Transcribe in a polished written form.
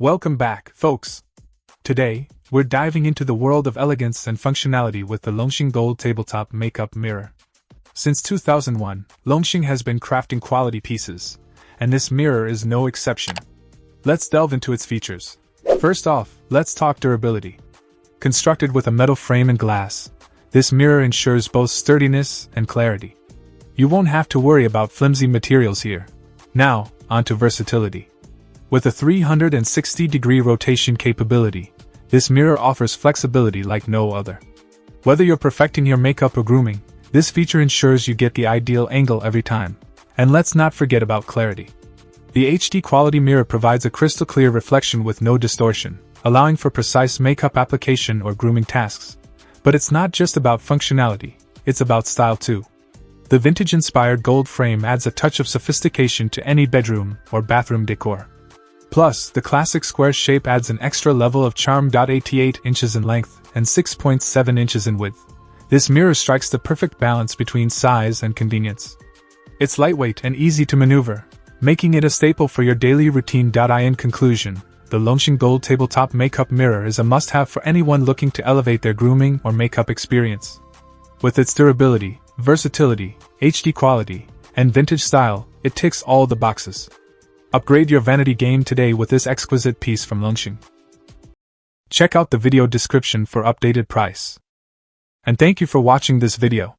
Welcome back, folks! Today, we're diving into the world of elegance and functionality with the LONGSHENG Gold Tabletop Makeup Mirror. Since 2001, LONGSHENG has been crafting quality pieces, and this mirror is no exception. Let's delve into its features. First off, let's talk durability. Constructed with a metal frame and glass, this mirror ensures both sturdiness and clarity. You won't have to worry about flimsy materials here. Now, onto versatility. With a 360-degree rotation capability, this mirror offers flexibility like no other. Whether you're perfecting your makeup or grooming, this feature ensures you get the ideal angle every time. And let's not forget about clarity. The HD quality mirror provides a crystal clear reflection with no distortion, allowing for precise makeup application or grooming tasks. But it's not just about functionality, it's about style too. The vintage-inspired gold frame adds a touch of sophistication to any bedroom or bathroom decor. Plus, the classic square shape adds an extra level of charm. 88 inches in length and 6.7 inches in width. This mirror strikes the perfect balance between size and convenience. It's lightweight and easy to maneuver, making it a staple for your daily routine. In conclusion, the LONGSHENG Gold Tabletop Makeup Mirror is a must-have for anyone looking to elevate their grooming or makeup experience. With its durability, versatility, HD quality, and vintage style, it ticks all the boxes. Upgrade your vanity game today with this exquisite piece from LONGSHENG. Check out the video description for updated price. And thank you for watching this video.